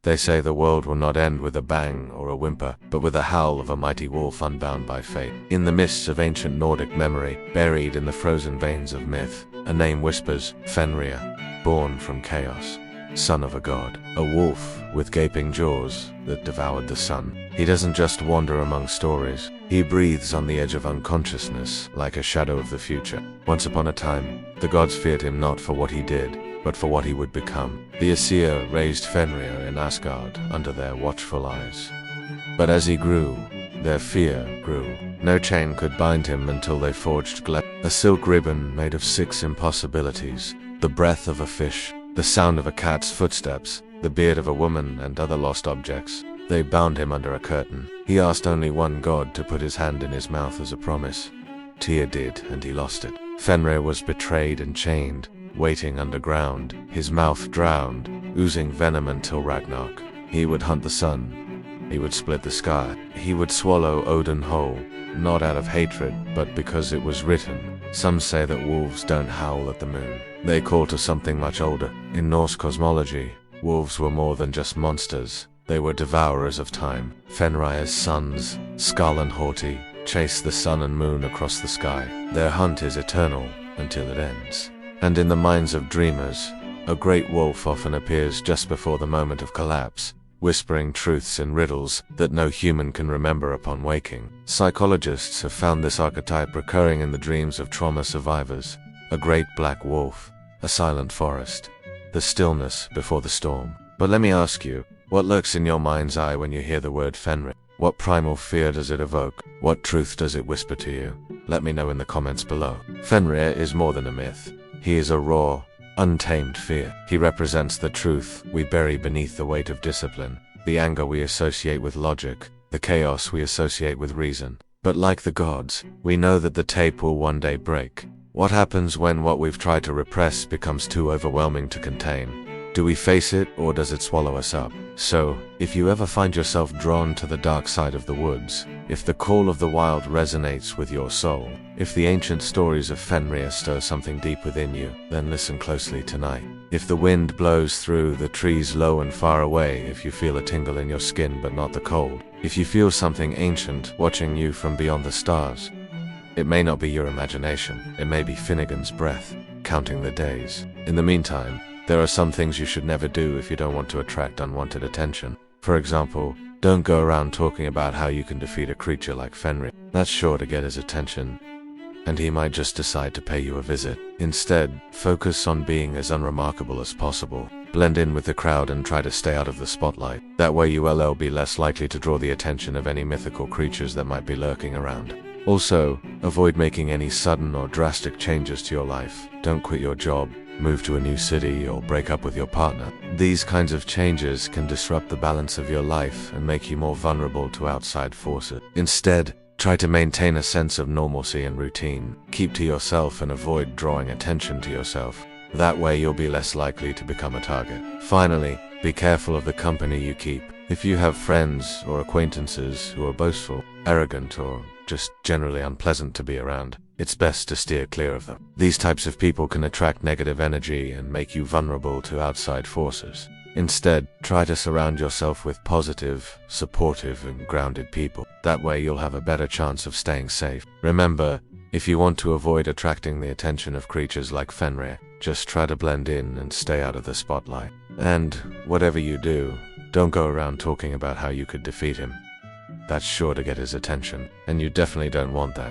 They say the world will not end with a bang or a whimper, but with the howl of a mighty wolf unbound by fate. In the mists of ancient Nordic memory, buried in the frozen veins of myth, a name whispers, Fenrir, born from chaos, son of a god, a wolf with gaping jaws that devoured the sun. He doesn't just wander among stories, he breathes on the edge of unconsciousness like a shadow of the future. Once upon a time, the gods feared him not for what he did, but for what he would become. The Aesir raised Fenrir in Asgard under their watchful eyes. But as he grew, their fear grew. No chain could bind him until they forged Gleipnir, a silk ribbon made of 6 impossibilities, the breath of a fish, the sound of a cat's footsteps, the beard of a woman, and other lost objects. They bound him under a curtain. He asked only one god to put his hand in his mouth as a promise. Tyr did, and he lost it. Fenrir was betrayed and chained, waiting underground, his mouth drowned, oozing venom until Ragnarok. He would hunt the sun. He would split the sky. He would swallow Odin whole, not out of hatred, but because it was written. Some say that wolves don't howl at the moon. They call to something much older. In Norse cosmology, wolves were more than just monsters. They were devourers of time. Fenrir's sons, Skull and Haughty, chase the sun and moon across the sky. Their hunt is eternal until it ends. And in the minds of dreamers, a great wolf often appears just before the moment of collapse, whispering truths and riddles that no human can remember upon waking. Psychologists have found this archetype recurring in the dreams of trauma survivors. A great black wolf, a silent forest, the stillness before the storm. But let me ask you, what lurks in your mind's eye when you hear the word Fenrir? What primal fear does it evoke? What truth does it whisper to you? Let me know in the comments below. Fenrir is more than a myth. He is a raw, untamed fear. He represents the truth we bury beneath the weight of discipline, the anger we associate with logic, the chaos we associate with reason. But like the gods, we know that the tape will one day break. What happens when what we've tried to repress becomes too overwhelming to contain? Do we face it, or does it swallow us up? So, if you ever find yourself drawn to the dark side of the woods, if the call of the wild resonates with your soul, if the ancient stories of Fenrir stir something deep within you, then listen closely tonight. If the wind blows through the trees low and far away, if you feel a tingle in your skin but not the cold, if you feel something ancient watching you from beyond the stars, it may not be your imagination, it may be Finnegan's breath, counting the days. In the meantime, there are some things you should never do if you don't want to attract unwanted attention. For example, don't go around talking about how you can defeat a creature like Fenrir. That's sure to get his attention, and he might just decide to pay you a visit. Instead, focus on being as unremarkable as possible. Blend in with the crowd and try to stay out of the spotlight. That way you will be less likely to draw the attention of any mythical creatures that might be lurking around. Also, avoid making any sudden or drastic changes to your life. Don't quit your job, move to a new city, or break up with your partner. These kinds of changes can disrupt the balance of your life and make you more vulnerable to outside forces. Instead, try to maintain a sense of normalcy and routine. Keep to yourself and avoid drawing attention to yourself. That way you'll be less likely to become a target. Finally, be careful of the company you keep. If you have friends or acquaintances who are boastful, arrogant, or just generally unpleasant to be around, it's best to steer clear of them. These types of people can attract negative energy and make you vulnerable to outside forces. Instead, try to surround yourself with positive, supportive, and grounded people. That way you'll have a better chance of staying safe. Remember, if you want to avoid attracting the attention of creatures like Fenrir, just try to blend in and stay out of the spotlight. And whatever you do, don't go around talking about how you could defeat him. That's sure to get his attention, and you definitely don't want that.